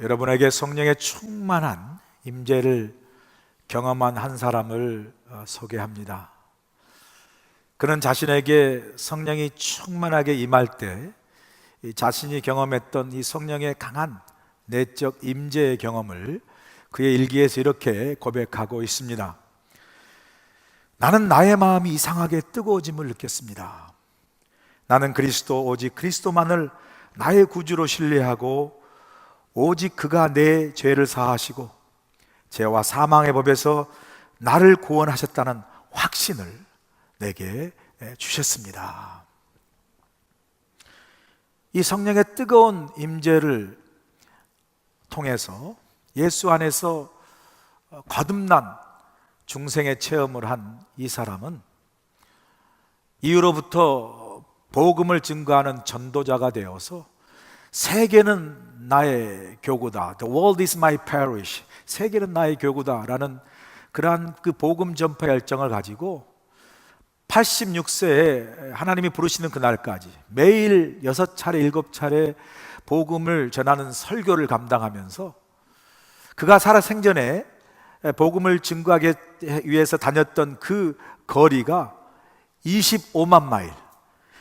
여러분에게 성령의 충만한 임재를 경험한 한 사람을 소개합니다. 그는 자신에게 성령이 충만하게 임할 때 자신이 경험했던 이 성령의 강한 내적 임재의 경험을 그의 일기에서 이렇게 고백하고 있습니다. 나는 나의 마음이 이상하게 뜨거워짐을 느꼈습니다. 나는 그리스도, 오직 그리스도만을 나의 구주로 신뢰하고 오직 그가 내 죄를 사하시고 죄와 사망의 법에서 나를 구원하셨다는 확신을 내게 주셨습니다. 이 성령의 뜨거운 임재를 통해서 예수 안에서 거듭난 중생의 체험을 한 이 사람은 이후로부터 복음을 증거하는 전도자가 되어서 세계는 나의 교구다, The world is my parish, 세계는 나의 교구다라는 그러한 그 복음 전파 열정을 가지고 86세에 하나님이 부르시는 그날까지 매일 6차례 7차례 복음을 전하는 설교를 감당하면서 그가 살아 생전에 복음을 증거하기 위해서 다녔던 그 거리가 25만 마일,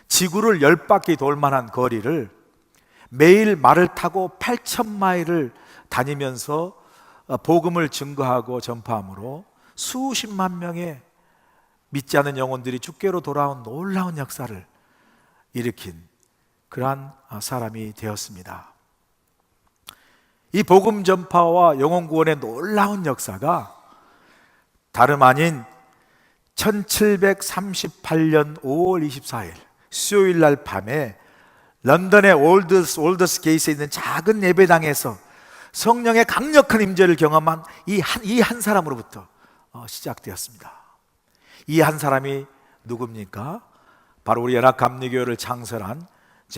지구를 10바퀴 돌 만한 거리를 매일 말을 타고 8,000마일을 다니면서 복음을 증거하고 전파함으로 수십만 명의 믿지 않는 영혼들이 주께로 돌아온 놀라운 역사를 일으킨 그러한 사람이 되었습니다. 이 복음 전파와 영혼 구원의 놀라운 역사가 다름 아닌 1738년 5월 24일 수요일 날 밤에 런던의 올더스 게이트에 있는 작은 예배당에서 성령의 강력한 임재를 경험한 이 한 사람으로부터 시작되었습니다. 이 한 사람이 누굽니까? 바로 우리 연합감리교회를 창설한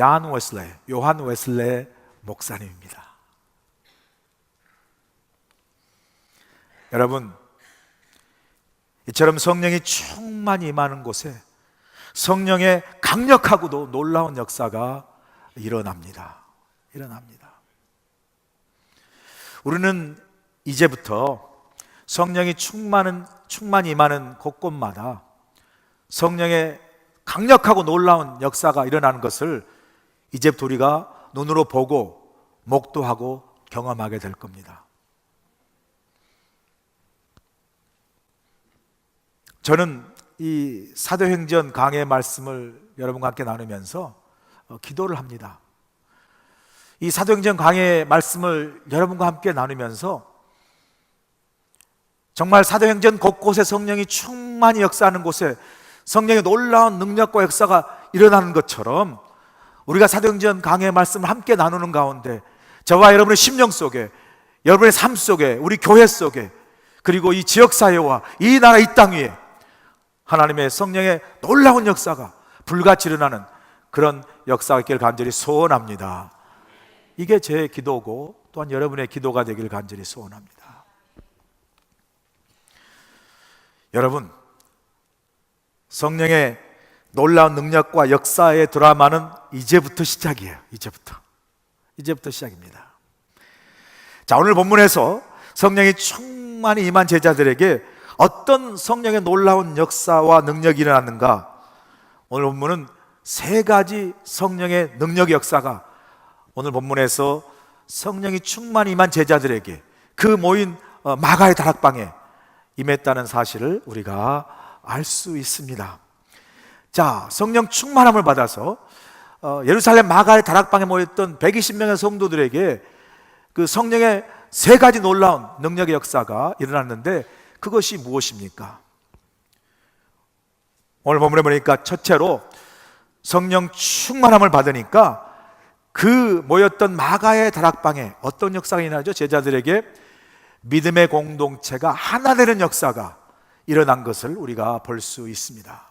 요한 웨슬레 목사님입니다. 여러분, 이처럼 성령이 충만히 임하는 곳에 성령의 강력하고도 놀라운 역사가 일어납니다. 우리는 이제부터 성령이 충만히 임하는 곳곳마다 성령의 강력하고 놀라운 역사가 일어나는 것을 이제부터 우리가 눈으로 보고 목도하고 경험하게 될 겁니다. 저는 이 사도행전 강해 말씀을 여러분과 함께 나누면서 기도를 합니다. 이 사도행전 강해 말씀을 여러분과 함께 나누면서 정말 사도행전 곳곳에 성령이 충만히 역사하는 곳에 성령의 놀라운 능력과 역사가 일어나는 것처럼 우리가 사도행전 강해 말씀을 함께 나누는 가운데 저와 여러분의 심령 속에, 여러분의 삶 속에, 우리 교회 속에, 그리고 이 지역사회와 이 나라 이 땅 위에 하나님의 성령의 놀라운 역사가 불같이 일어나는 그런 역사가 있기를 간절히 소원합니다. 이게 제 기도고 또한 여러분의 기도가 되기를 간절히 소원합니다. 여러분, 성령의 놀라운 능력과 역사의 드라마는 이제부터 시작이에요. 이제부터 시작입니다. 자, 오늘 본문에서 성령이 충만히 임한 제자들에게 어떤 성령의 놀라운 역사와 능력이 일어났는가? 오늘 본문은 3가지 성령의 능력의 역사가 오늘 본문에서 성령이 충만히 임한 제자들에게 그 모인 마가의 다락방에 임했다는 사실을 우리가 알 수 있습니다. 자, 성령 충만함을 받아서 예루살렘 마가의 다락방에 모였던 120명의 성도들에게 그 성령의 3가지 놀라운 능력의 역사가 일어났는데 그것이 무엇입니까? 오늘 본문에 보니까 첫째로 성령 충만함을 받으니까 그 모였던 마가의 다락방에 어떤 역사가 일어나죠? 제자들에게 믿음의 공동체가 하나 되는 역사가 일어난 것을 우리가 볼 수 있습니다.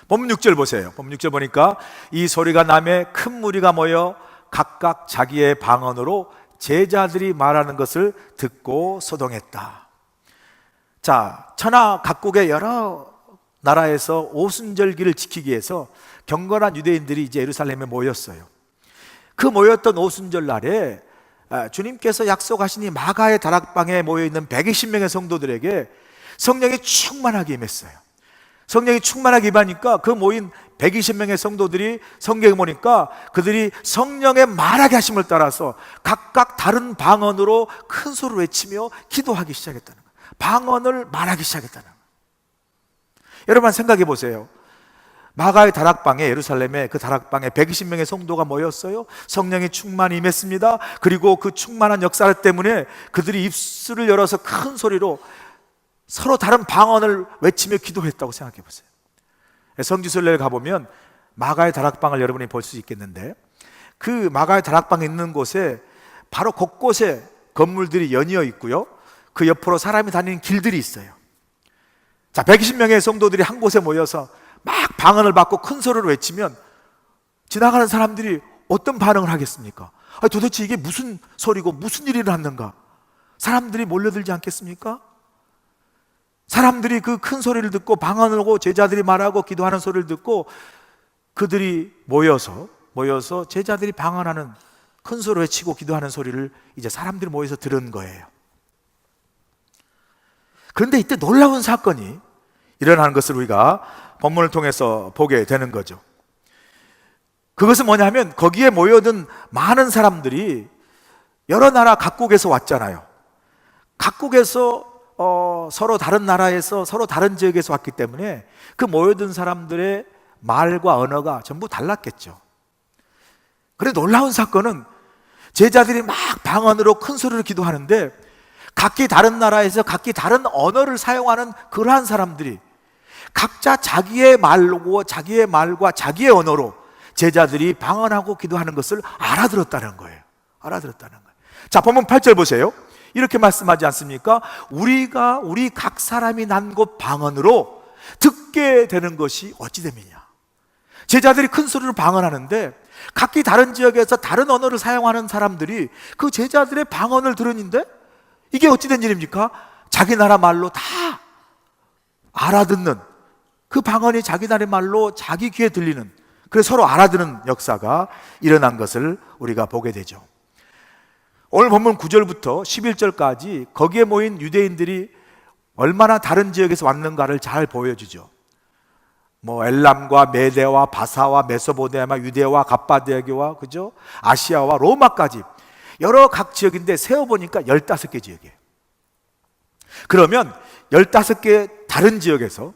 본문 6절 보세요. 본문 6절 보니까 이 소리가 나매 큰 무리가 모여 각각 자기의 방언으로 제자들이 말하는 것을 듣고 소동했다. 자, 천하 각국의 여러 나라에서 오순절기를 지키기 위해서 경건한 유대인들이 이제 예루살렘에 모였어요. 그 모였던 오순절 날에 주님께서 약속하신 이 마가의 다락방에 모여있는 120명의 성도들에게 성령이 충만하게 임했어요. 성령이 충만하게 임하니까 그 모인 120명의 성도들이 성경에 보니까 그들이 성령의 말하게 하심을 따라서 각각 다른 방언으로 큰 소리로 외치며 기도하기 시작했다는 거예요. 방언을 말하기 시작했다는 거예요. 여러분 생각해 보세요. 마가의 다락방에, 예루살렘의 그 다락방에 120명의 성도가 모였어요. 성령이 충만히 임했습니다. 그리고 그 충만한 역사 때문에 그들이 입술을 열어서 큰 소리로 서로 다른 방언을 외치며 기도했다고 생각해 보세요. 성지순례를 가보면 마가의 다락방을 여러분이 볼 수 있겠는데, 그 마가의 다락방에 있는 곳에 바로 곳곳에 건물들이 연이어 있고요, 그 옆으로 사람이 다니는 길들이 있어요. 자, 120명의 성도들이 한 곳에 모여서 막 방언을 받고 큰 소리로 외치면 지나가는 사람들이 어떤 반응을 하겠습니까? 도대체 이게 무슨 소리고 무슨 일이 났는가? 사람들이 몰려들지 않겠습니까? 사람들이 그 큰 소리를 듣고 방언을 하고 제자들이 말하고 기도하는 소리를 듣고 그들이 모여서 제자들이 방언하는 큰 소리로 외치고 기도하는 소리를 이제 사람들이 모여서 들은 거예요. 그런데 이때 놀라운 사건이 일어나는 것을 우리가 본문을 통해서 보게 되는 거죠. 그것은 뭐냐면 거기에 모여든 많은 사람들이 여러 나라 각국에서 왔잖아요. 각국에서 서로 다른 나라에서 서로 다른 지역에서 왔기 때문에 그 모여든 사람들의 말과 언어가 전부 달랐겠죠. 그런데 놀라운 사건은 제자들이 막 방언으로 큰 소리로 기도하는데 각기 다른 나라에서 각기 다른 언어를 사용하는 그러한 사람들이 각자 자기의 말과 자기의 언어로 제자들이 방언하고 기도하는 것을 알아들었다는 거예요. 자, 본문 8절 보세요. 이렇게 말씀하지 않습니까? 우리 각 사람이 난 곳 방언으로 듣게 되는 것이 어찌 됨이냐. 제자들이 큰 소리로 방언하는데 각기 다른 지역에서 다른 언어를 사용하는 사람들이 그 제자들의 방언을 들으는데 이게 어찌 된 일입니까? 자기 나라 말로 다 알아듣는, 그 방언이 자기 나라 말로 자기 귀에 들리는, 그래서 서로 알아듣는 역사가 일어난 것을 우리가 보게 되죠. 오늘 본문 9절부터 11절까지 거기에 모인 유대인들이 얼마나 다른 지역에서 왔는가를 잘 보여주죠. 엘람과 메대와 바사와 메소포타미아, 유대와 갑바디아와 그죠? 아시아와 로마까지 여러 각 지역인데 세어보니까 15개 지역이에요. 그러면 15개 다른 지역에서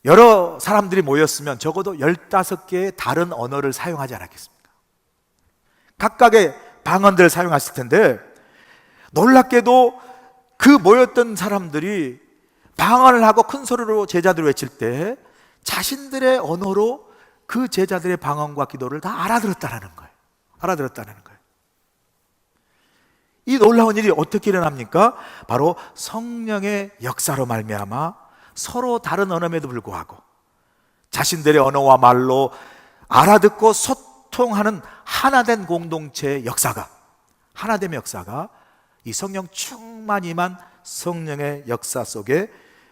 여러 사람들이 모였으면 적어도 15개의 다른 언어를 사용하지 않았겠습니까? 각각의 방언들을 사용했을 텐데 놀랍게도 그 모였던 사람들이 방언을 하고 큰 소리로 제자들을 외칠 때 자신들의 언어로 그 제자들의 방언과 기도를 다 알아들었다는 거예요. 이 놀라운 일이 어떻게 일어납니까? 바로 성령의 역사로 말미암아 서로 다른 언어임에도 불구하고 자신들의 언어와 말로 알아듣고 소통하는 하나된 공동체의 역사가, 하나됨의 역사가 이 성령 충만히 임한 성령의 역사 속에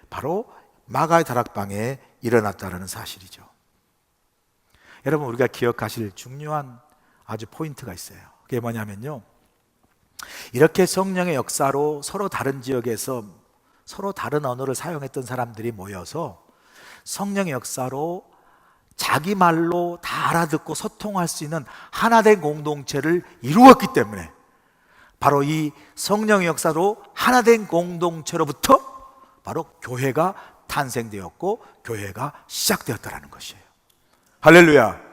바로 마가의 다락방에 일어났다는 사실이죠. 여러분, 우리가 기억하실 중요한 아주 포인트가 있어요. 그게 뭐냐면요, 이렇게 성령의 역사로 서로 다른 지역에서 서로 다른 언어를 사용했던 사람들이 모여서 성령의 역사로 자기 말로 다 알아듣고 소통할 수 있는 하나된 공동체를 이루었기 때문에 바로 이 성령의 역사로 하나된 공동체로부터 바로 교회가 탄생되었고 교회가 시작되었다는 것이에요. 할렐루야.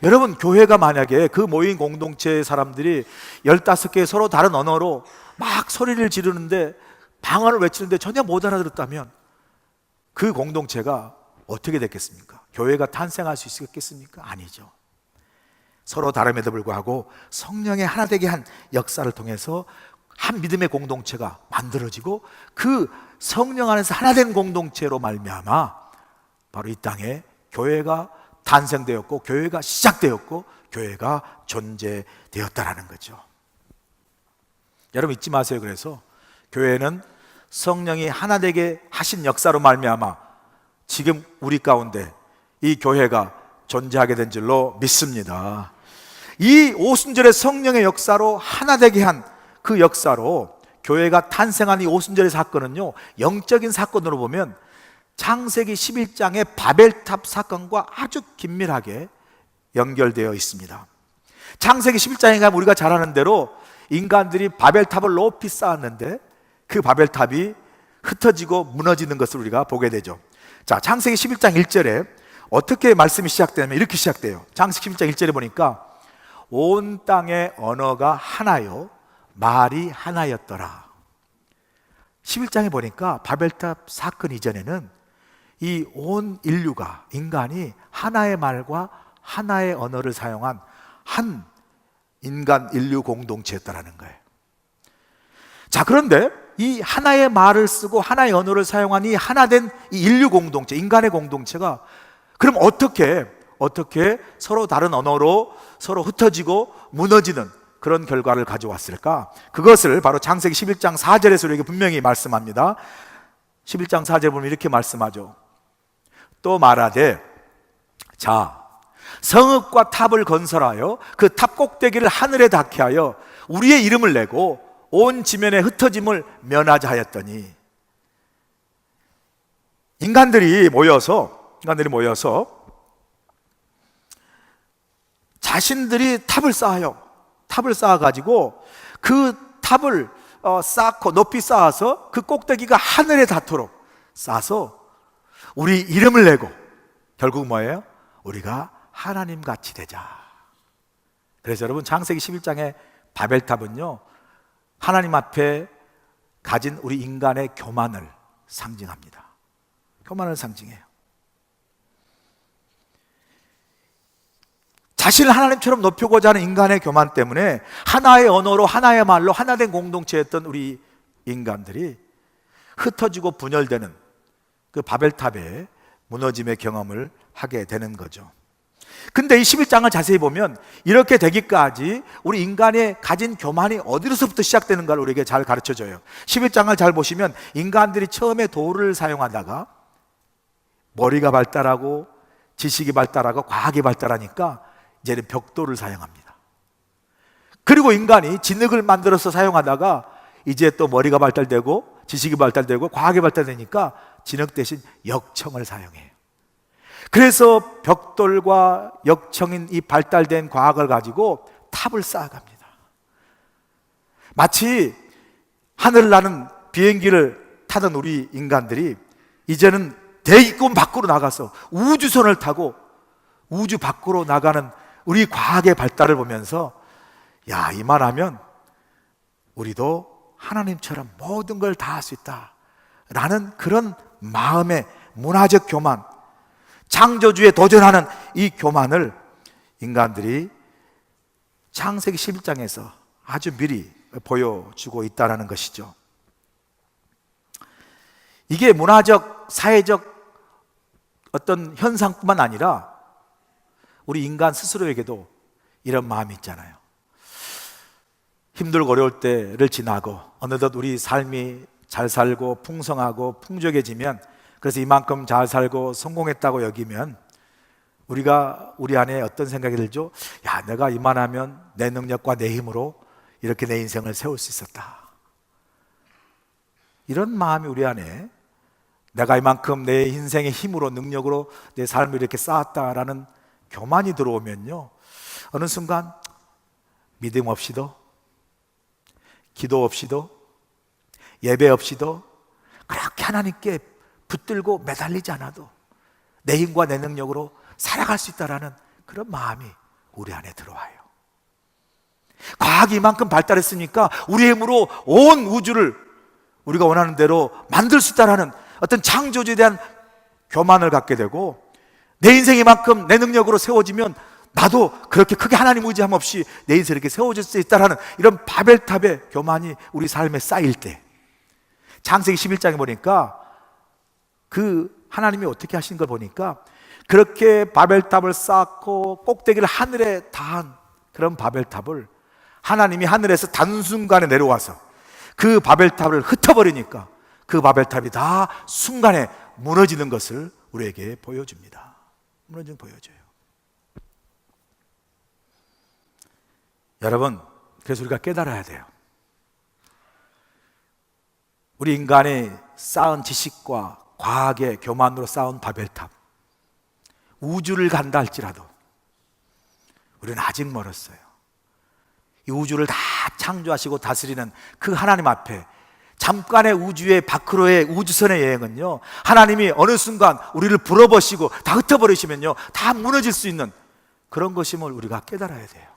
여러분, 교회가 만약에 그 모인 공동체의 사람들이 15개 서로 다른 언어로 막 소리를 지르는데 방언을 외치는데 전혀 못 알아들었다면 그 공동체가 어떻게 됐겠습니까? 교회가 탄생할 수 있겠습니까? 아니죠. 서로 다름에도 불구하고 성령의 하나되게 한 역사를 통해서 한 믿음의 공동체가 만들어지고 그 성령 안에서 하나된 공동체로 말미암아 바로 이 땅에 교회가 탄생되었고 교회가 시작되었고 교회가 존재되었다라는 거죠. 여러분 잊지 마세요. 그래서 교회는 성령이 하나되게 하신 역사로 말미암아 지금 우리 가운데 이 교회가 존재하게 된 줄로 믿습니다. 이 오순절의 성령의 역사로 하나 되게 한 그 역사로 교회가 탄생한 이 오순절의 사건은요, 영적인 사건으로 보면 창세기 11장의 바벨탑 사건과 아주 긴밀하게 연결되어 있습니다. 창세기 11장에 가면 우리가 잘 아는 대로 인간들이 바벨탑을 높이 쌓았는데 그 바벨탑이 흩어지고 무너지는 것을 우리가 보게 되죠. 자, 창세기 11장 1절에 어떻게 말씀이 시작되냐면 이렇게 시작돼요. 창세기 11장 1절에 보니까 온 땅의 언어가 하나요 말이 하나였더라. 11장에 보니까 바벨탑 사건 이전에는 이 온 인류가, 인간이 하나의 말과 하나의 언어를 사용한 한 인간 인류 공동체였다라는 거예요. 자, 그런데 이 하나의 말을 쓰고 하나의 언어를 사용한 이 하나된 이 인류 공동체, 인간의 공동체가 그럼 어떻게 서로 다른 언어로 서로 흩어지고 무너지는 그런 결과를 가져왔을까? 그것을 바로 창세기 11장 4절에서 우리에게 분명히 말씀합니다. 11장 4절에 보면 이렇게 말씀하죠. 또 말하되 자, 성읍과 탑을 건설하여 그 탑 꼭대기를 하늘에 닿게 하여 우리의 이름을 내고 온 지면에 흩어짐을 면하자 하였더니, 인간들이 모여서 자신들이 탑을 쌓아가지고 그 탑을 쌓고 높이 쌓아서 그 꼭대기가 하늘에 닿도록 쌓아서 우리 이름을 내고 결국 뭐예요? 우리가 하나님 같이 되자. 그래서 여러분, 창세기 11장의 바벨탑은요, 하나님 앞에 가진 우리 인간의 교만을 상징합니다. 교만을 상징해요. 자신을 하나님처럼 높이고자 하는 인간의 교만 때문에 하나의 언어로 하나의 말로 하나된 공동체였던 우리 인간들이 흩어지고 분열되는 그 바벨탑의 무너짐의 경험을 하게 되는 거죠. 근데 이 11장을 자세히 보면 이렇게 되기까지 우리 인간의 가진 교만이 어디로서부터 시작되는가를 우리에게 잘 가르쳐줘요. 11장을 잘 보시면 인간들이 처음에 도를 사용하다가 머리가 발달하고 지식이 발달하고 과학이 발달하니까 이제는 벽돌을 사용합니다. 그리고 인간이 진흙을 만들어서 사용하다가 이제 또 머리가 발달되고 지식이 발달되고 과학이 발달되니까 진흙 대신 역청을 사용해요. 그래서 벽돌과 역청인 이 발달된 과학을 가지고 탑을 쌓아갑니다. 마치 하늘을 나는 비행기를 타던 우리 인간들이 이제는 대기권 밖으로 나가서 우주선을 타고 우주 밖으로 나가는 우리 과학의 발달을 보면서 야, 이만하면 우리도 하나님처럼 모든 걸 다 할 수 있다 라는 그런 마음의 문화적 교만, 창조주에 도전하는 이 교만을 인간들이 창세기 11장에서 아주 미리 보여주고 있다는 것이죠. 이게 문화적, 사회적 어떤 현상뿐만 아니라 우리 인간 스스로에게도 이런 마음이 있잖아요. 힘들고 어려울 때를 지나고 어느덧 우리 삶이 잘 살고 풍성하고 풍족해지면, 그래서 이만큼 잘 살고 성공했다고 여기면 우리가 우리 안에 어떤 생각이 들죠? 야, 내가 이만하면 내 능력과 내 힘으로 이렇게 내 인생을 세울 수 있었다. 이런 마음이 우리 안에, 내가 이만큼 내 인생의 힘으로 능력으로 내 삶을 이렇게 쌓았다라는 교만이 들어오면요, 어느 순간 믿음 없이도, 기도 없이도, 예배 없이도, 그렇게 하나님께 붙들고 매달리지 않아도 내 힘과 내 능력으로 살아갈 수 있다라는 그런 마음이 우리 안에 들어와요. 과학이 이만큼 발달했으니까 우리 힘으로 온 우주를 우리가 원하는 대로 만들 수 있다라는 어떤 창조주에 대한 교만을 갖게 되고, 내 인생이 만큼 내 능력으로 세워지면 나도 그렇게 크게 하나님 의지함 없이 내 인생을 이렇게 세워질 수 있다라는 이런 바벨탑의 교만이 우리 삶에 쌓일 때, 창세기 11장에 보니까 그 하나님이 어떻게 하신 걸 보니까 그렇게 바벨탑을 쌓고 꼭대기를 하늘에 닿은 그런 바벨탑을 하나님이 하늘에서 단순간에 내려와서 그 바벨탑을 흩어버리니까 그 바벨탑이 다 순간에 무너지는 것을 우리에게 보여줍니다. 보여줘요. 여러분, 그래서 우리가 깨달아야 돼요. 우리 인간이 쌓은 지식과 과학의 교만으로 쌓은 바벨탑, 우주를 간다 할지라도 우리는 아직 멀었어요. 이 우주를 다 창조하시고 다스리는 그 하나님 앞에 잠깐의 우주의 밖으로의 우주선의 여행은요, 하나님이 어느 순간 우리를 불어버리시고 다 흩어버리시면요, 다 무너질 수 있는 그런 것임을 우리가 깨달아야 돼요.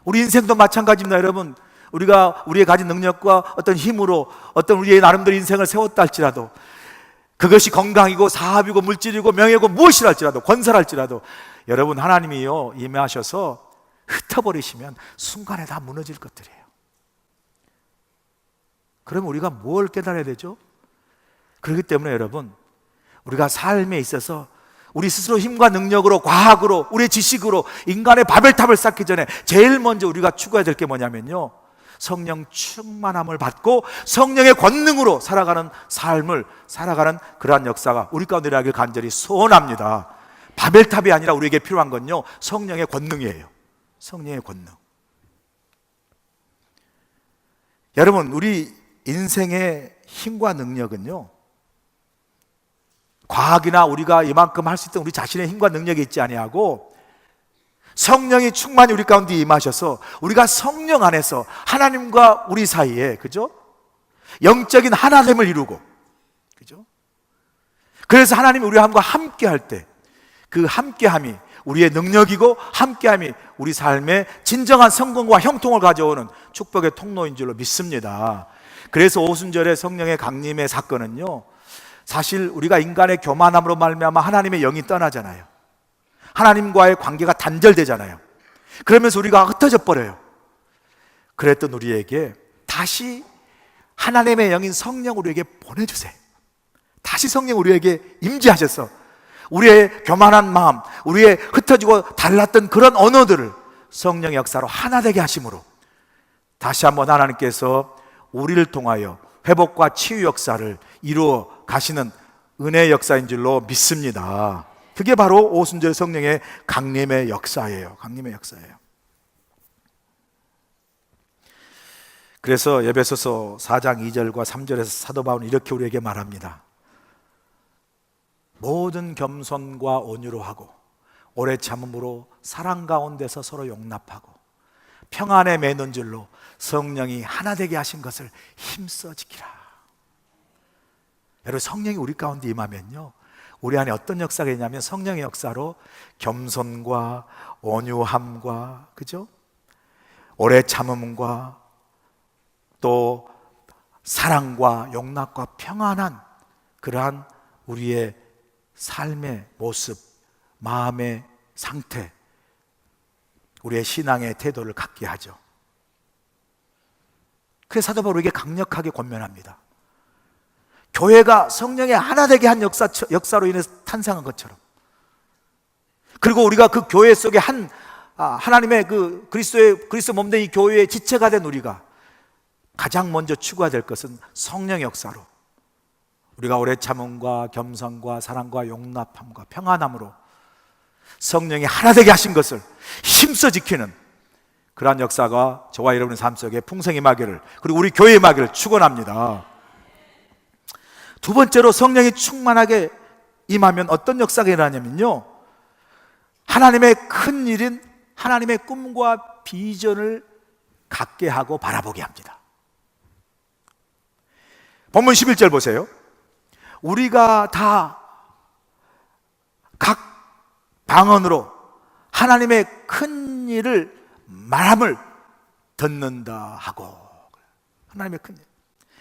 우리 인생도 마찬가지입니다. 여러분, 우리가 우리의 가진 능력과 어떤 힘으로 어떤 우리의 나름대로 인생을 세웠다 할지라도, 그것이 건강이고 사업이고 물질이고 명예고 무엇이라 할지라도, 권세라 할지라도, 여러분, 하나님이요 임하셔서 흩어버리시면 순간에 다 무너질 것들이에요. 그러면 우리가 뭘 깨달아야 되죠? 그렇기 때문에 여러분, 우리가 삶에 있어서 우리 스스로 힘과 능력으로, 과학으로, 우리의 지식으로 인간의 바벨탑을 쌓기 전에 제일 먼저 우리가 추구해야 될 게 뭐냐면요, 성령 충만함을 받고 성령의 권능으로 살아가는 삶을 살아가는 그러한 역사가 우리 가운데 일어나길 간절히 소원합니다. 바벨탑이 아니라 우리에게 필요한 건요, 성령의 권능이에요. 성령의 권능. 여러분, 우리 인생의 힘과 능력은요, 과학이나 우리가 이만큼 할 수 있던 우리 자신의 힘과 능력이 있지 아니하고 성령이 충만히 우리 가운데 임하셔서 우리가 성령 안에서 하나님과 우리 사이에, 그죠? 영적인 하나됨을 이루고, 그죠? 그래서 하나님이 우리와 함께 할 때 그 함께함이 우리의 능력이고, 함께함이 우리 삶의 진정한 성공과 형통을 가져오는 축복의 통로인 줄로 믿습니다. 그래서 오순절의 성령의 강림의 사건은요, 사실 우리가 인간의 교만함으로 말미암아 하나님의 영이 떠나잖아요. 하나님과의 관계가 단절되잖아요. 그러면서 우리가 흩어져 버려요. 그랬던 우리에게 다시 하나님의 영인 성령 우리에게 보내주세요. 다시 성령 우리에게 임재하셔서 우리의 교만한 마음, 우리의 흩어지고 달랐던 그런 언어들을 성령의 역사로 하나 되게 하심으로 다시 한번 하나님께서 우리를 통하여 회복과 치유 역사를 이루어 가시는 은혜의 역사인 줄로 믿습니다. 그게 바로 오순절 성령의 강림의 역사예요. 강림의 역사예요. 그래서 에베소서 4장 2절과 3절에서 사도 바울은 이렇게 우리에게 말합니다. 모든 겸손과 온유로 하고 오래 참음으로 사랑 가운데서 서로 용납하고 평안에 매는 줄로 성령이 하나 되게 하신 것을 힘써 지키라. 여러분, 성령이 우리 가운데 임하면요, 우리 안에 어떤 역사가 있냐면 성령의 역사로 겸손과 온유함과, 그죠? 오래 참음과 또 사랑과 용납과 평안한 그러한 우리의 삶의 모습, 마음의 상태, 우리의 신앙의 태도를 갖게 하죠. 그래서 사도 바울에게 강력하게 권면합니다. 교회가 성령의 하나 되게 한 역사로 인해서 탄생한 것처럼, 그리고 우리가 그 교회 속에 하나님의 그 그리스도 몸된 이 교회의 지체가 된 우리가 가장 먼저 추구해야 될 것은 성령의 역사로 우리가 오래 참음과 겸손과 사랑과 용납함과 평안함으로 성령이 하나 되게 하신 것을 힘써 지키는 그러한 역사가 저와 여러분의 삶 속에 풍성히 임하기를, 그리고 우리 교회에 임하기를 축원합니다. 두 번째로, 성령이 충만하게 임하면 어떤 역사가 일어나냐면요, 하나님의 큰 일인 하나님의 꿈과 비전을 갖게 하고 바라보게 합니다. 본문 11절 보세요. 우리가 다 각 방언으로 하나님의 큰 일을 말함을 듣는다 하고, 하나님의 큰 일.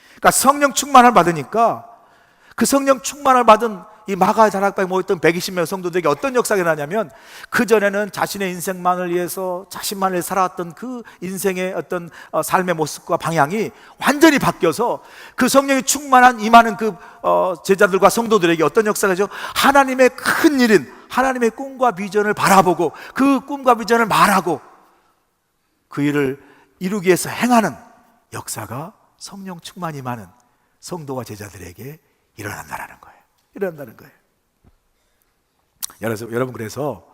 그러니까 성령 충만을 받으니까 그 성령 충만을 받은 이 마가의 다락방에 모였던 120명 성도들에게 어떤 역사가 일어나냐면, 그전에는 자신의 인생만을 위해서 자신만을 살아왔던 그 인생의 어떤 삶의 모습과 방향이 완전히 바뀌어서 그 성령이 충만한 임하는 그 제자들과 성도들에게 어떤 역사가 죠? 하나님의 큰 일인 하나님의 꿈과 비전을 바라보고 그 꿈과 비전을 말하고 그 일을 이루기 위해서 행하는 역사가 성령 충만이 임하는 성도와 제자들에게 일어난다는 거예요. 여러분, 그래서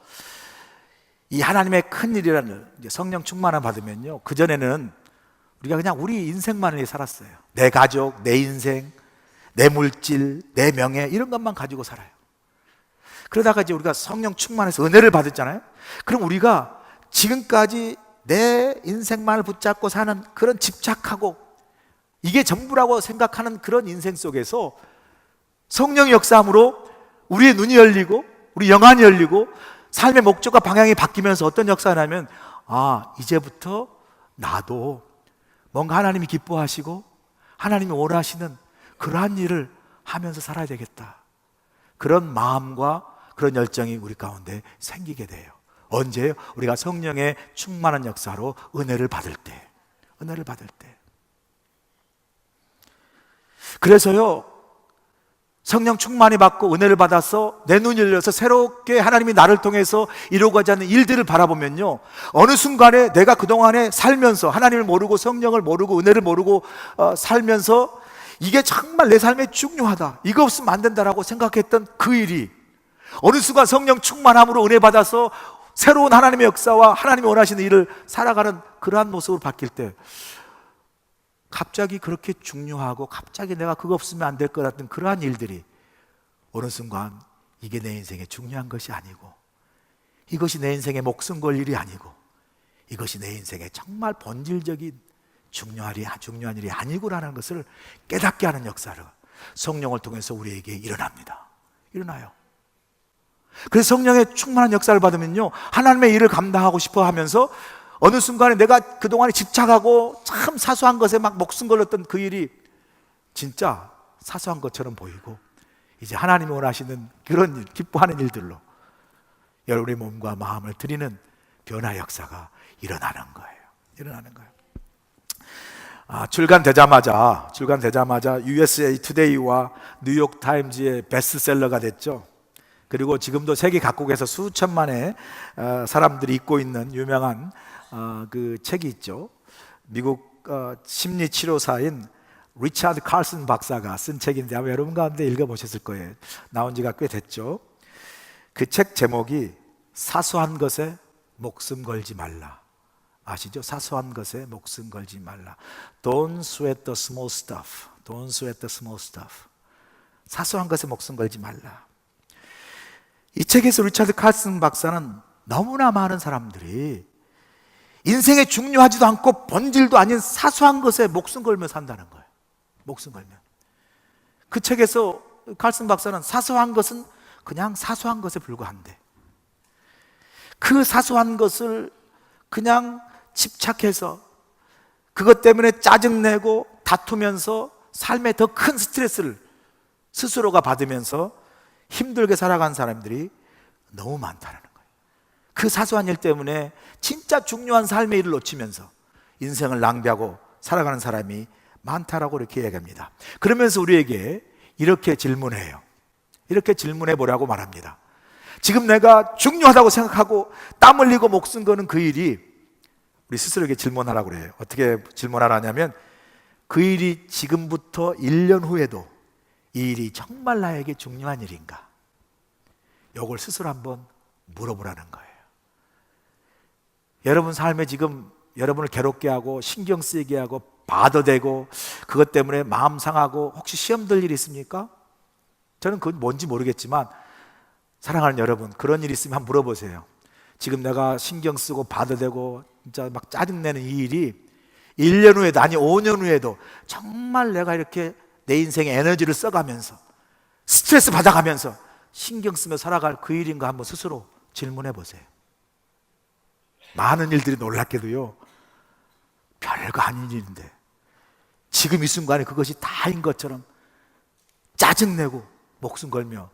이 하나님의 큰 일이라는 성령 충만을 받으면요, 그전에는 우리가 그냥 우리 인생만을 살았어요. 내 가족, 내 인생, 내 물질, 내 명예, 이런 것만 가지고 살아요. 그러다가 이제 우리가 성령 충만해서 은혜를 받았잖아요. 그럼 우리가 지금까지 내 인생만을 붙잡고 사는 그런 집착하고 이게 전부라고 생각하는 그런 인생 속에서 성령의 역사함으로 우리의 눈이 열리고 우리 영안이 열리고 삶의 목적과 방향이 바뀌면서 어떤 역사가 나면, 이제부터 나도 뭔가 하나님이 기뻐하시고 하나님이 원하시는 그러한 일을 하면서 살아야 되겠다, 그런 마음과 그런 열정이 우리 가운데 생기게 돼요. 언제요? 우리가 성령의 충만한 역사로 은혜를 받을 때. 그래서요, 성령 충만히 받고 은혜를 받아서 내 눈이 열려서 새롭게 하나님이 나를 통해서 이루고자 하는 일들을 바라보면요, 어느 순간에 내가 그동안에 살면서 하나님을 모르고 성령을 모르고 은혜를 모르고 살면서 이게 정말 내 삶에 중요하다, 이거 없으면 안 된다라고 생각했던 그 일이 어느 순간 성령 충만함으로 은혜 받아서 새로운 하나님의 역사와 하나님이 원하시는 일을 살아가는 그러한 모습으로 바뀔 때, 갑자기 그렇게 중요하고 갑자기 내가 그거 없으면 안 될 것 같은 그러한 일들이 어느 순간 이게 내 인생에 중요한 것이 아니고, 이것이 내 인생에 목숨 걸 일이 아니고, 이것이 내 인생에 정말 본질적인 중요한 일이 아니구라는 것을 깨닫게 하는 역사를 성령을 통해서 우리에게 일어나요. 그래서 성령의 충만한 역사를 받으면요, 하나님의 일을 감당하고 싶어 하면서 어느 순간에 내가 그동안에 집착하고 참 사소한 것에 막 목숨 걸었던 그 일이 진짜 사소한 것처럼 보이고, 이제 하나님이 원하시는 그런 일, 기뻐하는 일들로 여러분의 몸과 마음을 드리는 변화 역사가 일어나는 거예요. 출간되자마자 USA 투데이와 뉴욕 타임즈의 베스트셀러가 됐죠. 그리고 지금도 세계 각국에서 수천만의 사람들이 읽고 있는 유명한 그 책이 있죠. 미국 심리치료사인 리차드 칼슨 박사가 쓴 책인데 아마 여러분 가운데 읽어보셨을 거예요. 나온 지가 꽤 됐죠. 그 책 제목이 사소한 것에 목숨 걸지 말라. 아시죠? 사소한 것에 목숨 걸지 말라. Don't sweat the small stuff. Don't sweat the small stuff. 사소한 것에 목숨 걸지 말라. 이 책에서 리차드 칼슨 박사는 너무나 많은 사람들이 인생에 중요하지도 않고 본질도 아닌 사소한 것에 목숨 걸며 산다는 거예요. 목숨 걸며. 그 책에서 칼슨 박사는 사소한 것은 그냥 사소한 것에 불과한데, 그 사소한 것을 그냥 집착해서 그것 때문에 짜증내고 다투면서 삶에 더 큰 스트레스를 스스로가 받으면서 힘들게 살아간 사람들이 너무 많다는 거예요. 그 사소한 일 때문에 진짜 중요한 삶의 일을 놓치면서 인생을 낭비하고 살아가는 사람이 많다라고 이렇게 얘기합니다. 그러면서 우리에게 이렇게 질문해요. 이렇게 질문해 보라고 말합니다. 지금 내가 중요하다고 생각하고 땀 흘리고 목숨 거는 그 일이, 우리 스스로에게 질문하라고 그래요. 어떻게 질문하라냐면, 그 일이 지금부터 1년 후에도 이 일이 정말 나에게 중요한 일인가? 이걸 스스로 한번 물어보라는 거예요. 여러분 삶에 지금 여러분을 괴롭게 하고 신경 쓰이게 하고 바더대고 그것 때문에 마음 상하고 혹시 시험 들 일이 있습니까? 저는 그건 뭔지 모르겠지만 사랑하는 여러분, 그런 일이 있으면 한번 물어보세요. 지금 내가 신경 쓰고 바더대고 진짜 막 짜증내는 이 일이 1년 후에도, 아니 5년 후에도 정말 내가 이렇게 내 인생에 에너지를 써가면서 스트레스 받아가면서 신경 쓰며 살아갈 그 일인가 한번 스스로 질문해 보세요. 많은 일들이 놀랍게도요, 별거 아닌 일인데 지금 이 순간에 그것이 다인 것처럼 짜증내고 목숨 걸며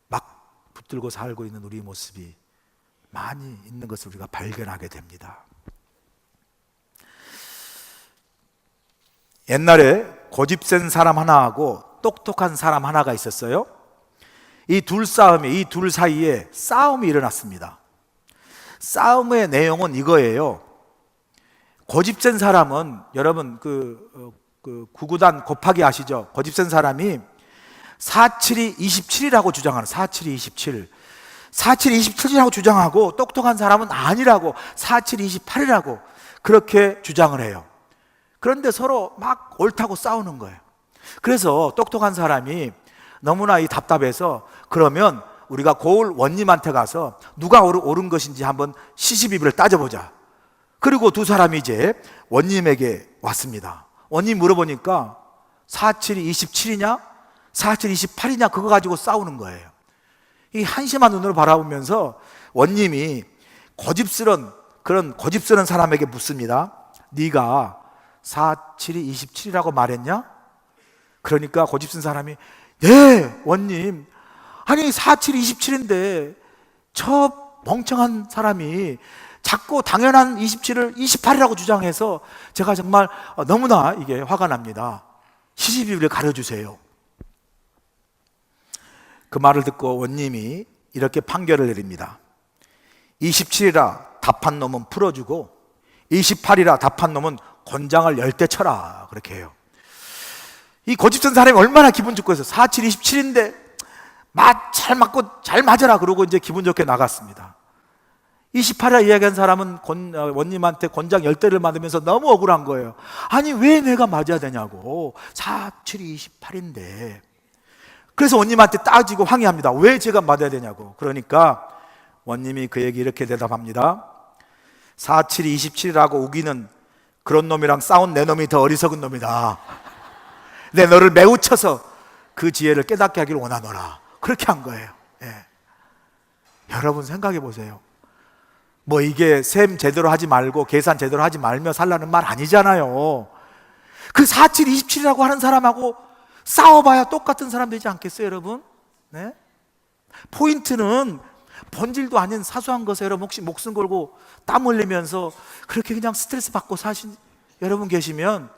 막 붙들고 살고 있는 우리의 모습이 많이 있는 것을 우리가 발견하게 됩니다. 옛날에 고집센 사람 하나하고 똑똑한 사람 하나가 있었어요. 이 둘 사이에 싸움이 일어났습니다. 싸움의 내용은 이거예요. 고집센 사람은, 여러분 그 구구단 곱하기 아시죠? 고집센 사람이 4, 7이 27이라고 주장하는, 4, 7이 27. 4727이라고 주장하고 똑똑한 사람은 아니라고 4728이라고 그렇게 주장을 해요. 그런데 서로 막 옳다고 싸우는 거예요. 그래서 똑똑한 사람이 너무나 이 답답해서 그러면 우리가 고을 원님한테 가서 누가 옳은 것인지 한번 시시비비를 따져보자. 그리고 두 사람이 이제 원님에게 왔습니다. 원님 물어보니까 47이 27이냐 47이 28이냐 그거 가지고 싸우는 거예요. 이 한심한 눈으로 바라보면서 원님이 그런 고집스러운 사람에게 묻습니다. 네가 47이 27이라고 말했냐? 그러니까 고집스러운 사람이 네 원님, 아니 47이 27인데 저 멍청한 사람이 자꾸 당연한 27을 28이라고 주장해서 제가 정말 너무나 이게 화가 납니다. 시시비비를 가려주세요. 그 말을 듣고 원님이 이렇게 판결을 내립니다. 27이라 답한 놈은 풀어주고 28이라 답한 놈은 권장을 10대 쳐라 그렇게 해요. 이 고집센 사람이 얼마나 기분 좋고 해서 47, 27인데 잘 맞고 잘 맞아라 그러고 이제 기분 좋게 나갔습니다. 28이라 이야기한 사람은 원님한테 권장 10대를 맞으면서 너무 억울한 거예요. 아니 왜 내가 맞아야 되냐고, 47이 28인데. 그래서 원님한테 따지고 항의합니다. 왜 제가 맞아야 되냐고. 그러니까 원님이 그에게 이렇게 대답합니다. 47이 27이라고 우기는 그런 놈이랑 싸운 내 놈이 더 어리석은 놈이다. 내 너를 매우 쳐서 그 지혜를 깨닫게 하기를 원하노라. 그렇게 한 거예요. 예. 여러분 생각해 보세요. 뭐 이게 셈 제대로 하지 말고 계산 제대로 하지 말며 살라는 말 아니잖아요. 그 47, 27이라고 하는 사람하고 싸워봐야 똑같은 사람 되지 않겠어요, 여러분? 네? 포인트는 본질도 아닌 사소한 것에 여러분 혹시 목숨 걸고 땀 흘리면서 그렇게 그냥 스트레스 받고 사신 여러분 계시면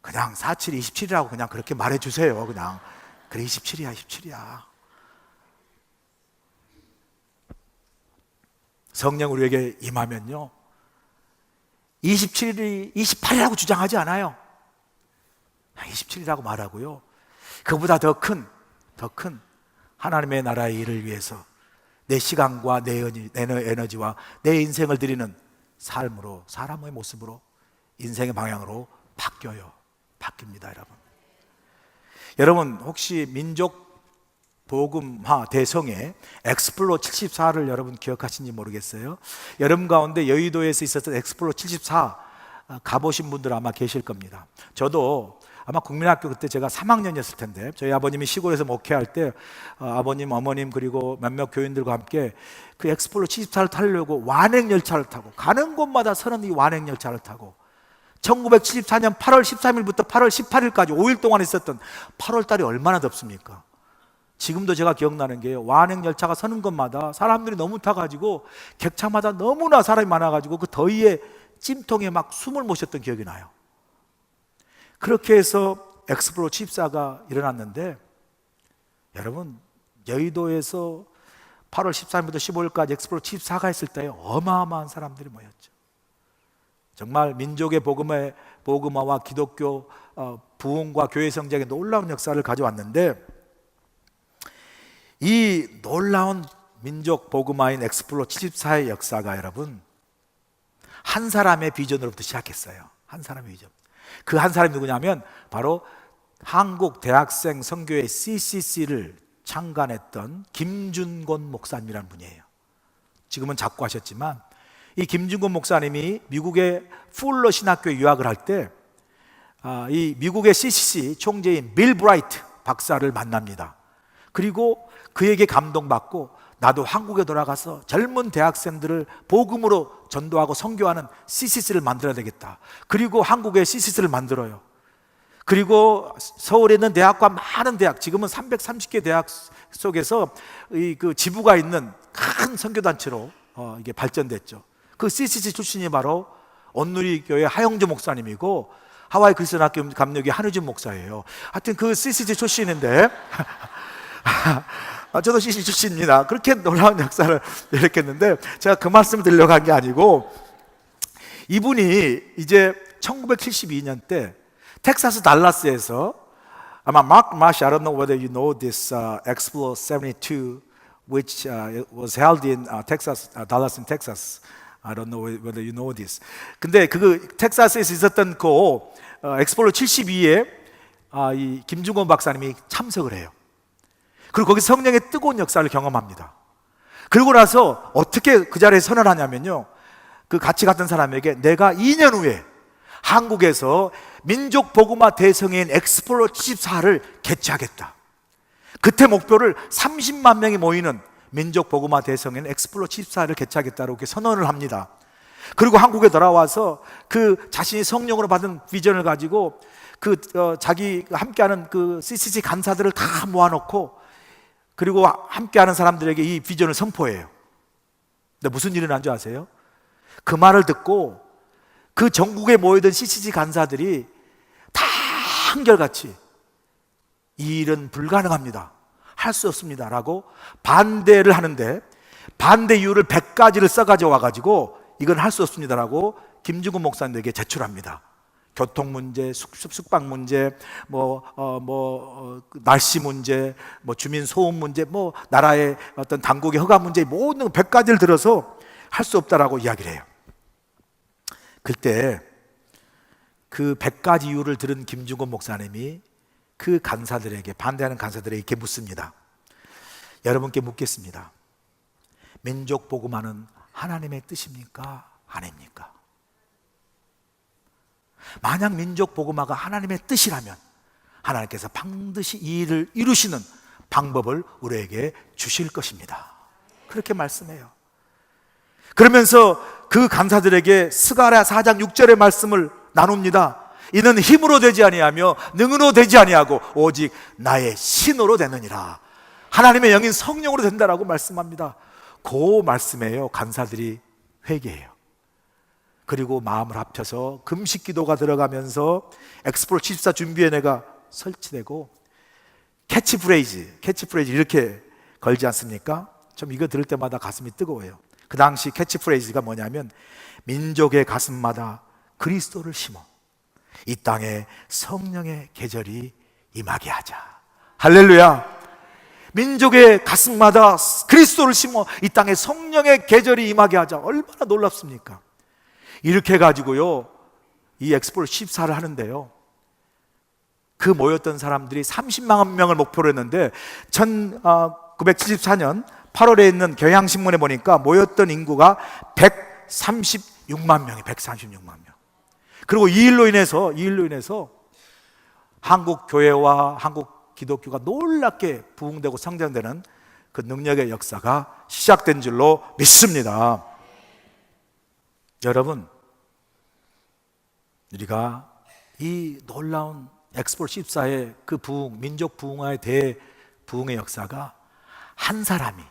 그냥 47, 27이라고 그냥 그렇게 말해주세요. 그냥 그래 27이야 27이야. 성령 우리에게 임하면요 27이 28이라고 주장하지 않아요. 27이라고 말하고요, 그보다 더 큰 하나님의 나라의 일을 위해서 내 시간과 내 에너지와 내 인생을 드리는 삶으로, 사람의 모습으로, 인생의 방향으로 바뀝니다. 여러분 혹시 민족 복음화 대성회 엑스플로 74를 여러분 기억하시는지 모르겠어요. 여러분 가운데 여의도에서 있었던 엑스플로 74 가보신 분들 아마 계실 겁니다. 저도 아마 국민학교 그때 제가 3학년이었을 텐데 저희 아버님이 시골에서 목회할 때 아버님, 어머님 그리고 몇몇 교인들과 함께 그 엑스플로 74를 타려고 완행열차를 타고 가는 곳마다 서는 이 완행열차를 타고 1974년 8월 13일부터 8월 18일까지 5일 동안 있었던 8월 달이 얼마나 덥습니까? 지금도 제가 기억나는 게 완행열차가 서는 곳마다 사람들이 너무 타가지고 객차마다 너무나 사람이 많아가지고 그 더위에 찜통에 막 숨을 못 쉬었던 기억이 나요. 그렇게 해서 엑스플로 74가 일어났는데 여러분 여의도에서 8월 13일부터 15일까지 엑스플로 74가 있을 때 어마어마한 사람들이 모였죠. 정말 민족의 복음화와 기독교 부흥과 교회 성장에 놀라운 역사를 가져왔는데 이 놀라운 민족 복음화인 엑스플로 74의 역사가 여러분 한 사람의 비전으로부터 시작했어요. 한 사람의 비전. 그 한 사람이 누구냐면 바로 한국 대학생 선교회 CCC를 창간했던 김준곤 목사님이라는 분이에요. 지금은 작고하셨지만 이 김준곤 목사님이 미국의 풀러 신학교에 유학을 할 때 이 미국의 CCC 총재인 빌 브라이트 박사를 만납니다. 그리고 그에게 감동받고 나도 한국에 돌아가서 젊은 대학생들을 복음으로 전도하고 선교하는 CCC를 만들어야 되겠다. 그리고 한국에 CCC를 만들어요. 그리고 서울에 있는 대학과 많은 대학, 지금은 330개 대학 속에서 그 지부가 있는 큰 선교단체로 이게 발전됐죠. 그 CCC 출신이 바로 온누리 교회 하영주 목사님이고 하와이 그리스도인 학교 감독의 한우진 목사예요. 하여튼 그 CCC 출신인데 저도 CCC 출신입니다. 그렇게 놀라운 역사를 일으켰는데 제가 그 말씀을 드리려고 한 게 아니고 이분이 이제 1972년 때 텍사스 달라스에서 아마 마크 마시, I don't know whether you know this Explo 72 which was held in Texas, Dallas in Texas. I don't know whether you know this. 근데 그 텍사스에서 있었던 그 엑스폴로 72에 이 김중건 박사님이 참석을 해요. 그리고 거기 성령의 뜨거운 역사를 경험합니다. 그리고 나서 어떻게 그 자리에 선언하냐면요, 그 같이 갔던 사람에게 내가 2년 후에 한국에서 민족 복음화 대성회인 엑스폴로 74를 개최하겠다. 그때 목표를 30만 명이 모이는 민족 복음화 대성회인 엑스폴로 74를 개최하겠다고 이렇게 선언을 합니다. 그리고 한국에 돌아와서 그 자신이 성령으로 받은 비전을 가지고 그 자기 함께하는 그 CCC 간사들을 다 모아놓고 그리고 함께하는 사람들에게 이 비전을 선포해요. 근데 무슨 일이 난 줄 아세요? 그 말을 듣고 그 전국에 모여든 CCC 간사들이 다 한결같이 이 일은 불가능합니다, 할 수 없습니다 라고 반대를 하는데, 반대 이유를 100가지를 써가지고 와가지고 이건 할 수 없습니다 라고 김중근 목사님에게 제출합니다. 교통 문제, 숙박 문제, 날씨 문제, 주민 소음 문제, 나라의 어떤 당국의 허가 문제, 모든 100가지를 들어서 할 수 없다라고 이야기를 해요. 그때 그 100가지 이유를 들은 김중건 목사님이 그 간사들에게, 반대하는 간사들에게 이렇게 묻습니다. 여러분께 묻겠습니다. 민족 복음화는 하나님의 뜻입니까? 아닙니까? 만약 민족 복음화가 하나님의 뜻이라면 하나님께서 반드시 이 일을 이루시는 방법을 우리에게 주실 것입니다. 그렇게 말씀해요. 그러면서 그 간사들에게 스가랴 4장 6절의 말씀을 나눕니다. 이는 힘으로 되지 아니하며 능으로 되지 아니하고 오직 나의 신으로 되느니라. 하나님의 영인 성령으로 된다라고 말씀합니다. 그 말씀에요 간사들이 회개해요. 그리고 마음을 합쳐서 금식 기도가 들어가면서 엑스폴 74 준비위원회가 설치되고 캐치프레이즈 이렇게 걸지 않습니까? 좀 이거 들을 때마다 가슴이 뜨거워요. 그 당시 캐치프레이즈가 뭐냐면 민족의 가슴마다 그리스도를 심어 이 땅에 성령의 계절이 임하게 하자. 할렐루야. 민족의 가슴마다 그리스도를 심어 이 땅에 성령의 계절이 임하게 하자. 얼마나 놀랍습니까? 이렇게 해가지고요 이 엑스폴 14를 하는데요, 그 모였던 사람들이 30만 명을 목표로 했는데 1974년 8월에 있는 경향신문에 보니까 모였던 인구가 136만 명이에요. 136만 명. 그리고 이 일로 인해서 한국 교회와 한국 기독교가 놀랍게 부흥되고 성장되는 그 능력의 역사가 시작된 줄로 믿습니다. 여러분, 우리가 이 놀라운 엑스폴 14의 그 부흥, 민족 부흥화의 대부흥의 역사가 한 사람이,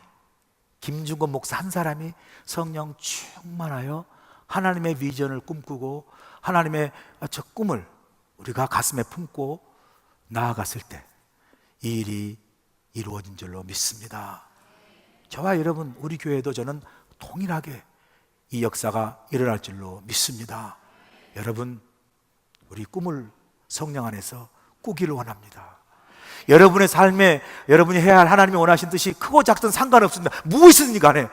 김중건 목사 한 사람이 성령 충만하여 하나님의 비전을 꿈꾸고 하나님의 저 꿈을 우리가 가슴에 품고 나아갔을 때 이 일이 이루어진 줄로 믿습니다. 저와 여러분, 우리 교회도 저는 동일하게 이 역사가 일어날 줄로 믿습니다. 여러분, 우리 꿈을 성령 안에서 꾸기를 원합니다. 여러분의 삶에 여러분이 해야 할 하나님이 원하신 뜻이 크고 작든 상관없습니다. 무엇이든지 간에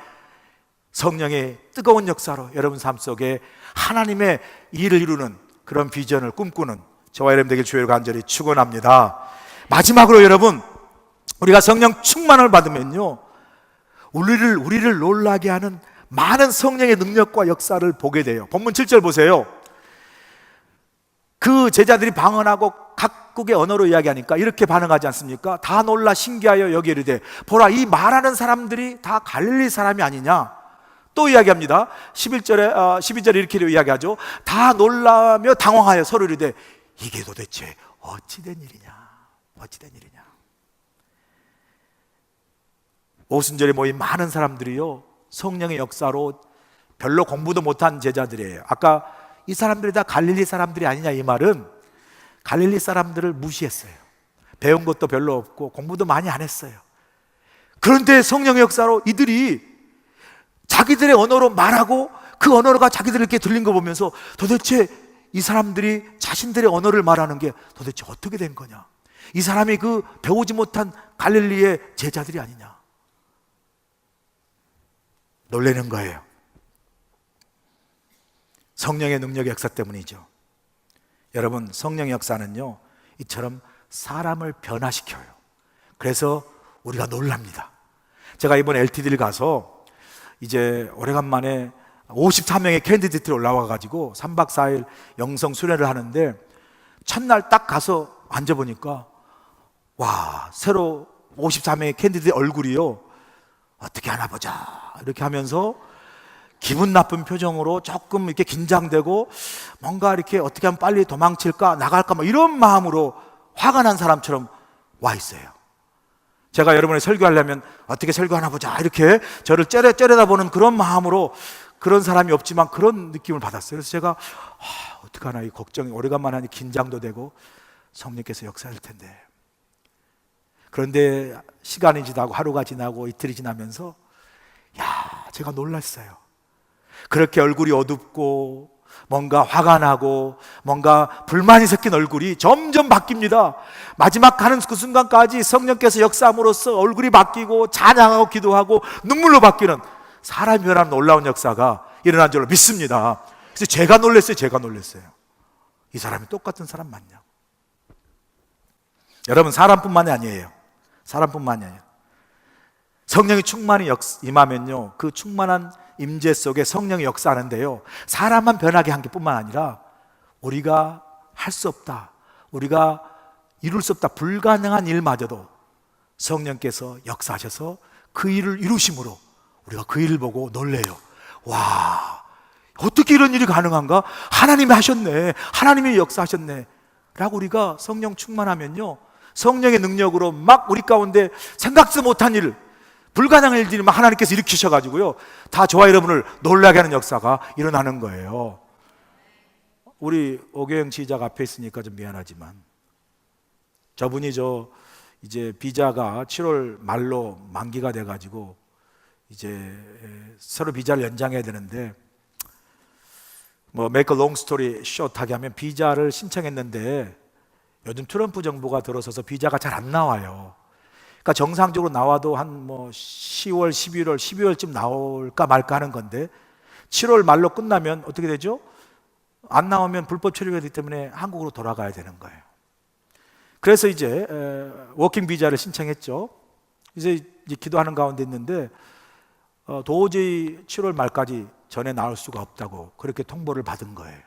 성령의 뜨거운 역사로 여러분 삶 속에 하나님의 일을 이루는 그런 비전을 꿈꾸는 저와 여러분 되길 주의로 간절히 축원합니다. 마지막으로 여러분, 우리가 성령 충만을 받으면요 우리를 놀라게 하는 많은 성령의 능력과 역사를 보게 돼요. 본문 7절 보세요. 그 제자들이 방언하고 각국의 언어로 이야기하니까 이렇게 반응하지 않습니까? 다 놀라 신기하여 여기 이르되 보라, 이 말하는 사람들이 다 갈릴리 사람이 아니냐. 또 이야기합니다. 12절에 이렇게 이야기하죠. 다 놀라며 당황하여 서로 이르되 이게 도대체 어찌된 일이냐. 오순절에 모인 많은 사람들이요 성령의 역사로 별로 공부도 못한 제자들이에요. 아까 이 사람들이 다 갈릴리 사람들이 아니냐, 이 말은 갈릴리 사람들을 무시했어요. 배운 것도 별로 없고 공부도 많이 안 했어요. 그런데 성령의 역사로 이들이 자기들의 언어로 말하고 그 언어가 자기들에게 들린 거 보면서 도대체 이 사람들이 자신들의 언어를 말하는 게 도대체 어떻게 된 거냐, 이 사람이 그 배우지 못한 갈릴리의 제자들이 아니냐. 놀라는 거예요. 성령의 능력의 역사 때문이죠. 여러분, 성령의 역사는요, 이처럼 사람을 변화시켜요. 그래서 우리가 놀랍니다. 제가 이번 LTD를 가서 이제 오래간만에 54명의 캔디데이트를 올라와가지고 3박 4일 영성 수련을 하는데, 첫날 딱 가서 앉아보니까 와, 새로 54명의 캔디데이트 얼굴이요, 어떻게 하나 보자 이렇게 하면서 기분 나쁜 표정으로 조금 이렇게 긴장되고 뭔가 이렇게 어떻게 하면 빨리 도망칠까 나갈까 뭐 이런 마음으로 화가 난 사람처럼 와 있어요. 제가 여러분이 설교하려면 어떻게 설교하나 보자 이렇게 저를 째려다보는 그런 마음으로, 그런 사람이 없지만 그런 느낌을 받았어요. 그래서 제가 어떡하나, 이 걱정이 오래간만에 하니 긴장도 되고 성령께서 역사할 텐데. 그런데 시간이 지나고 하루가 지나고 이틀이 지나면서 제가 놀랐어요. 그렇게 얼굴이 어둡고 뭔가 화가 나고 뭔가 불만이 섞인 얼굴이 점점 바뀝니다. 마지막 가는 그 순간까지 성령께서 역사함으로써 얼굴이 바뀌고 찬양하고 기도하고 눈물로 바뀌는, 사람이 변하는 놀라운 역사가 일어난 줄로 믿습니다. 그래서 제가 놀랐어요. 이 사람이 똑같은 사람 맞냐? 여러분, 사람뿐만이 아니에요. 성령이 충만히 임하면요, 그 충만한 임재 속에 성령이 역사하는데요, 사람만 변하게 한 게 뿐만 아니라 우리가 할 수 없다, 우리가 이룰 수 없다, 불가능한 일마저도 성령께서 역사하셔서 그 일을 이루심으로 우리가 그 일을 보고 놀래요. 와, 어떻게 이런 일이 가능한가? 하나님이 하셨네, 하나님이 역사하셨네 라고 우리가 성령 충만하면요, 성령의 능력으로 막 우리 가운데 생각지 못한 일, 불가능한 일들이 막 하나님께서 일으키셔가지고요, 다 저와 여러분을 놀라게 하는 역사가 일어나는 거예요. 우리 오교영 지휘자가 앞에 있으니까 좀 미안하지만, 저분이 이제 비자가 7월 말로 만기가 돼가지고 이제 서로 비자를 연장해야 되는데, 뭐 make a long story short하게 하면 비자를 신청했는데 요즘 트럼프 정부가 들어서서 비자가 잘 안 나와요. 그러니까 정상적으로 나와도 한 10월, 11월, 12월쯤 나올까 말까 하는 건데, 7월 말로 끝나면 어떻게 되죠? 안 나오면 불법 체류가 되기 때문에 한국으로 돌아가야 되는 거예요. 그래서 이제 워킹 비자를 신청했죠. 이제 기도하는 가운데 있는데 도저히 7월 말까지 전에 나올 수가 없다고 그렇게 통보를 받은 거예요.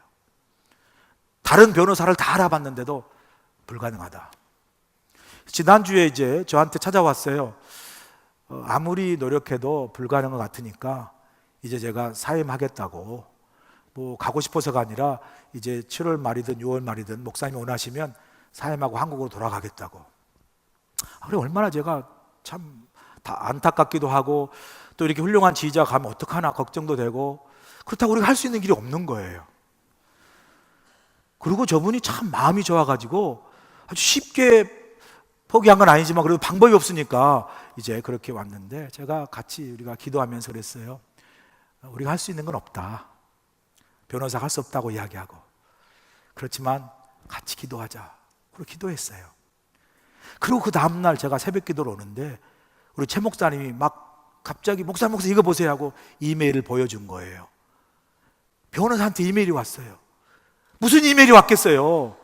다른 변호사를 다 알아봤는데도 불가능하다. 지난주에 이제 저한테 찾아왔어요. 아무리 노력해도 불가능한 것 같으니까 이제 제가 사임하겠다고, 뭐 가고 싶어서가 아니라 이제 7월 말이든 6월 말이든 목사님이 원하시면 사임하고 한국으로 돌아가겠다고. 그래, 얼마나 제가 참 안타깝기도 하고, 또 이렇게 훌륭한 지휘자가 가면 어떡하나 걱정도 되고, 그렇다고 우리가 할 수 있는 길이 없는 거예요. 그리고 저분이 참 마음이 좋아가지고 아주 쉽게 포기한 건 아니지만 그래도 방법이 없으니까 이제 그렇게 왔는데, 제가 같이 우리가 기도하면서 그랬어요. 우리가 할 수 있는 건 없다, 변호사가 할 수 없다고 이야기하고, 그렇지만 같이 기도하자. 그리고 기도했어요. 그리고 그 다음날 제가 새벽 기도로 오는데 우리 최 목사님이 막 갑자기 목사 이거 보세요 하고 이메일을 보여준 거예요. 변호사한테 이메일이 왔어요. 무슨 이메일이 왔겠어요?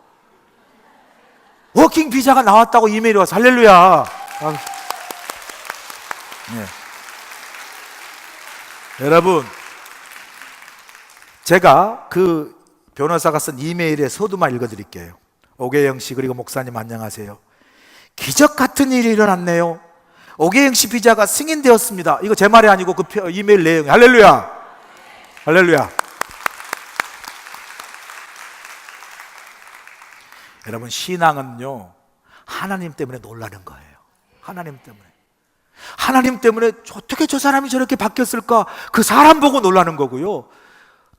워킹 비자가 나왔다고 이메일이 와서, 할렐루야. 네. 여러분, 제가 그 변호사가 쓴 이메일의 서두만 읽어드릴게요. 오계영 씨 그리고 목사님 안녕하세요. 기적 같은 일이 일어났네요. 오계영 씨 비자가 승인되었습니다. 이거 제 말이 아니고 그 이메일 내용이. 할렐루야. 할렐루야. 여러분, 신앙은요, 하나님 때문에 놀라는 거예요. 하나님 때문에 어떻게 저 사람이 저렇게 바뀌었을까? 그 사람 보고 놀라는 거고요.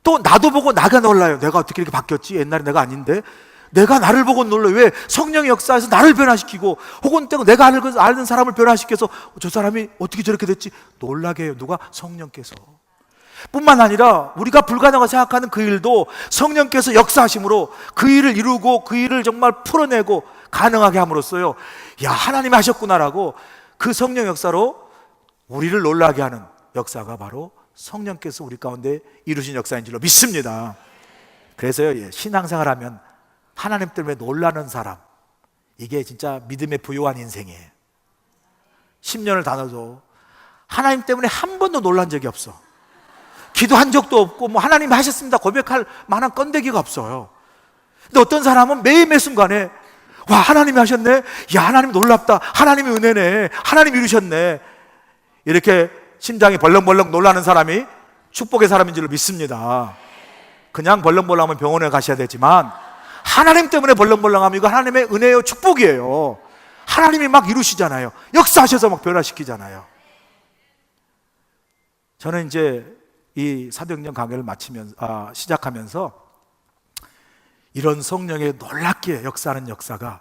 또 나도 보고 나가 놀라요. 내가 어떻게 이렇게 바뀌었지? 옛날에 내가 아닌데. 내가 나를 보고 놀라요. 왜? 성령의 역사에서 나를 변화시키고, 혹은 또 내가 아는 사람을 변화시켜서 저 사람이 어떻게 저렇게 됐지? 놀라게 해요. 누가? 성령께서. 뿐만 아니라 우리가 불가능하다고 생각하는 그 일도 성령께서 역사하심으로 그 일을 이루고 그 일을 정말 풀어내고 가능하게 함으로써요, 야, 하나님이 하셨구나라고 그 성령 역사로 우리를 놀라게 하는 역사가 바로 성령께서 우리 가운데 이루신 역사인 줄로 믿습니다. 그래서요, 신앙생활하면 하나님 때문에 놀라는 사람, 이게 진짜 믿음에 부요한 인생이에요. 10년을 다녀도 하나님 때문에 한 번도 놀란 적이 없어. 기도한 적도 없고 뭐 하나님 하셨습니다 고백할 만한 건데기가 없어요. 근데 어떤 사람은 매일매 순간에 와, 하나님이 하셨네, 야, 하나님 놀랍다, 하나님이 은혜네, 하나님 이루셨네, 이렇게 심장이 벌렁벌렁 놀라는 사람이 축복의 사람인 줄로 믿습니다. 그냥 벌렁벌렁하면 병원에 가셔야 되지만 하나님 때문에 벌렁벌렁하면 이거 하나님의 은혜요, 축복이에요. 하나님이 막 이루시잖아요. 역사하셔서 막 변화시키잖아요. 저는 이제 이 사도행전 강해를 시작하면서 이런 성령의 놀랍게 역사하는 역사가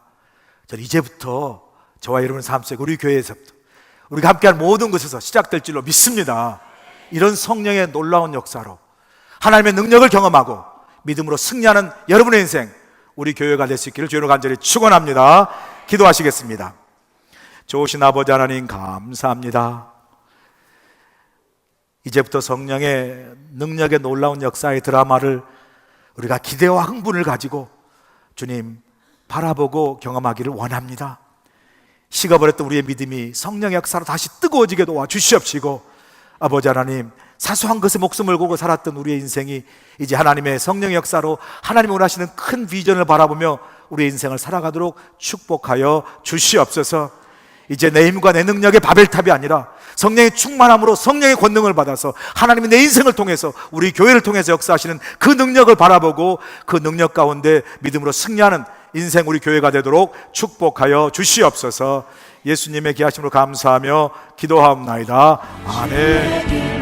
저는 이제부터 저와 여러분의 삶 속에 우리 교회에서부터 우리가 함께하는 모든 곳에서 시작될 줄로 믿습니다. 이런 성령의 놀라운 역사로 하나님의 능력을 경험하고 믿음으로 승리하는 여러분의 인생, 우리 교회가 될 수 있기를 주님으로 간절히 축원합니다. 기도하시겠습니다. 좋으신 아버지 하나님, 감사합니다. 이제부터 성령의 능력의 놀라운 역사의 드라마를 우리가 기대와 흥분을 가지고 주님 바라보고 경험하기를 원합니다. 식어버렸던 우리의 믿음이 성령의 역사로 다시 뜨거워지게 도와주시옵시고, 아버지 하나님, 사소한 것에 목숨을 걸고 살았던 우리의 인생이 이제 하나님의 성령의 역사로 하나님이 원하시는 큰 비전을 바라보며 우리의 인생을 살아가도록 축복하여 주시옵소서. 이제 내 힘과 내 능력의 바벨탑이 아니라 성령의 충만함으로 성령의 권능을 받아서 하나님이 내 인생을 통해서 우리 교회를 통해서 역사하시는 그 능력을 바라보고 그 능력 가운데 믿음으로 승리하는 인생 우리 교회가 되도록 축복하여 주시옵소서. 예수님의 귀하심으로 감사하며 기도하옵나이다. 아멘.